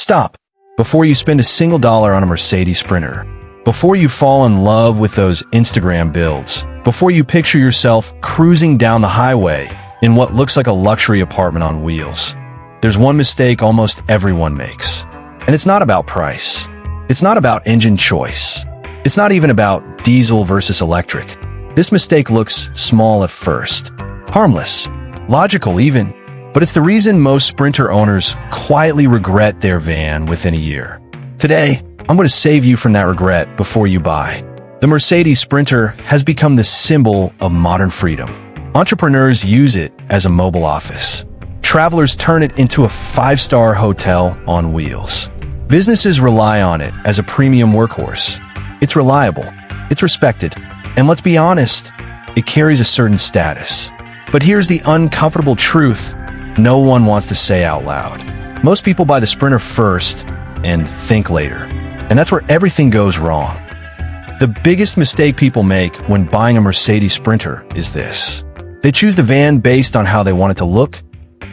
Stop. Before you spend a single dollar on a Mercedes Sprinter. Before you fall in love with those Instagram builds. Before you picture yourself cruising down the highway in what looks like a luxury apartment on wheels. There's one mistake almost everyone makes. And it's not about price. It's not about engine choice. It's not even about diesel versus electric. This mistake looks small at first. Harmless. Logical even. But it's the reason most Sprinter owners quietly regret their van within a year. Today, I'm going to save you from that regret before you buy. The Mercedes Sprinter has become the symbol of modern freedom. Entrepreneurs use it as a mobile office. Travelers turn it into a five-star hotel on wheels. Businesses rely on it as a premium workhorse. It's reliable, it's respected, and let's be honest, it carries a certain status. But here's the uncomfortable truth no one wants to say out loud. Most people buy the Sprinter first and think later. And that's where everything goes wrong. The biggest mistake people make when buying a Mercedes Sprinter is this. They choose the van based on how they want it to look,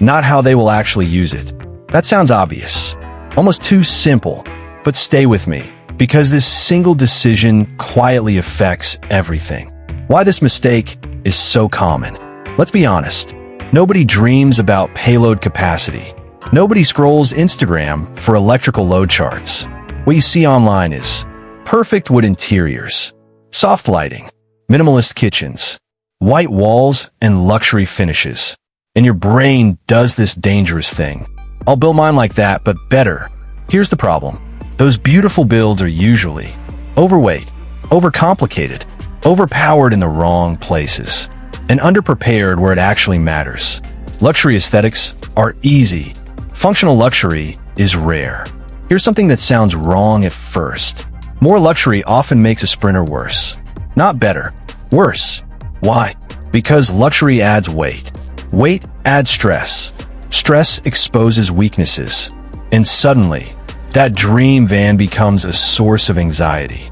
not how they will actually use it. That sounds obvious, almost too simple, but stay with me, because this single decision quietly affects everything. Why this mistake is so common. Let's be honest. Nobody dreams about payload capacity. Nobody scrolls Instagram for electrical load charts. What you see online is perfect wood interiors, soft lighting, minimalist kitchens, white walls, and luxury finishes. And your brain does this dangerous thing. I'll build mine like that, but better. Here's the problem. Those beautiful builds are usually overweight, overcomplicated, overpowered in the wrong places, and underprepared where it actually matters. Luxury aesthetics are easy. Functional luxury is rare. Here's something that sounds wrong at first. More luxury often makes a Sprinter worse. Not better, worse. Why? Because luxury adds weight. Weight adds stress. Stress exposes weaknesses. And suddenly, that dream van becomes a source of anxiety.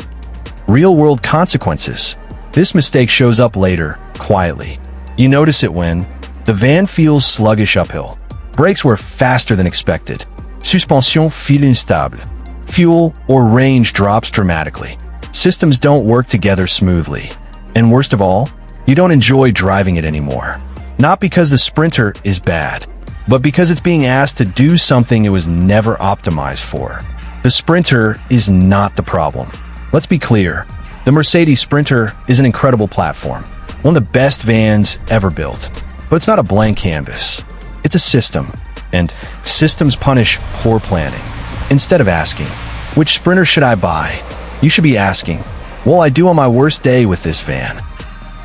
Real-world consequences. This mistake shows up later, quietly. You notice it when the van feels sluggish uphill. Brakes were faster than expected. Suspension file instable. Fuel or range drops dramatically. Systems don't work together smoothly. And worst of all, you don't enjoy driving it anymore. Not because the Sprinter is bad, but because it's being asked to do something it was never optimized for. The Sprinter is not the problem. Let's be clear. The Mercedes Sprinter is an incredible platform, one of the best vans ever built. But it's not a blank canvas. It's a system, and systems punish poor planning. Instead of asking, which Sprinter should I buy? You should be asking, what will I do on my worst day with this van?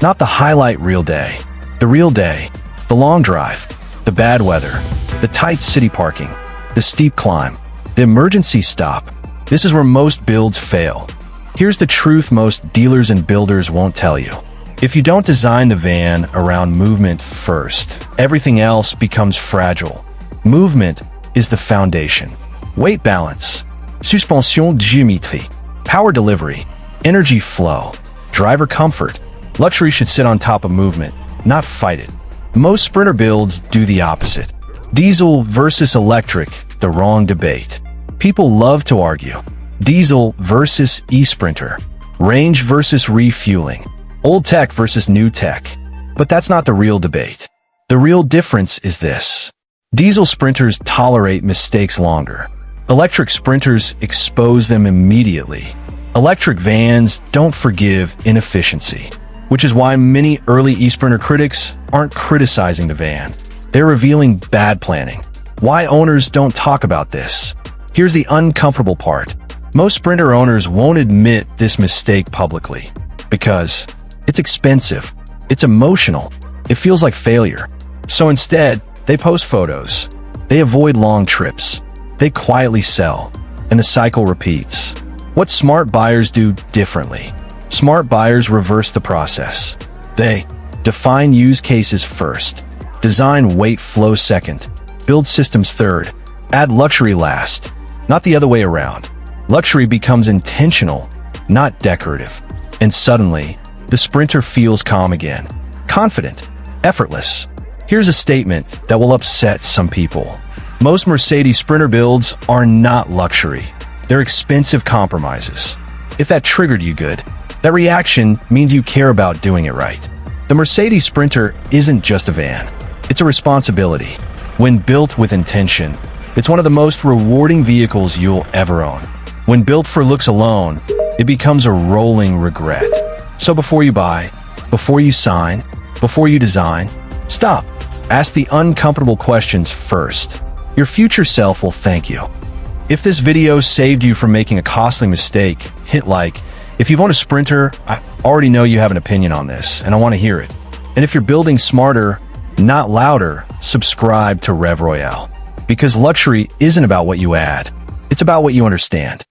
Not the highlight reel day. The real day, the long drive, the bad weather, the tight city parking, the steep climb, the emergency stop. This is where most builds fail. Here's the truth most dealers and builders won't tell you. If you don't design the van around movement first, everything else becomes fragile. Movement is the foundation. Weight balance, suspension géométrie, power delivery, energy flow, driver comfort. Luxury should sit on top of movement, not fight it. Most Sprinter builds do the opposite. Diesel versus electric, the wrong debate. People love to argue. Diesel versus eSprinter. Range versus refueling. Old tech versus new tech. But that's not the real debate. The real difference is this. Diesel Sprinters tolerate mistakes longer. Electric Sprinters expose them immediately. Electric vans don't forgive inefficiency, which is why many early eSprinter critics aren't criticizing the van. They're revealing bad planning. Why owners don't talk about this? Here's the uncomfortable part. Most Sprinter owners won't admit this mistake publicly because it's expensive, it's emotional, it feels like failure. So instead, they post photos. They avoid long trips. They quietly sell, and the cycle repeats. What smart buyers do differently? Smart buyers reverse the process. They define use cases first, design weight flow second, build systems third, add luxury last, not the other way around. Luxury becomes intentional, not decorative. And suddenly, the Sprinter feels calm again, confident, effortless. Here's a statement that will upset some people. Most Mercedes Sprinter builds are not luxury. They're expensive compromises. If that triggered you good, that reaction means you care about doing it right. The Mercedes Sprinter isn't just a van. It's a responsibility. When built with intention, it's one of the most rewarding vehicles you'll ever own. When built for looks alone, it becomes a rolling regret. So before you buy, before you sign, before you design, stop. Ask the uncomfortable questions first. Your future self will thank you. If this video saved you from making a costly mistake, hit like. If you've owned a Sprinter, I already know you have an opinion on this, and I want to hear it. And if you're building smarter, not louder, subscribe to Royale. Because luxury isn't about what you add, it's about what you understand.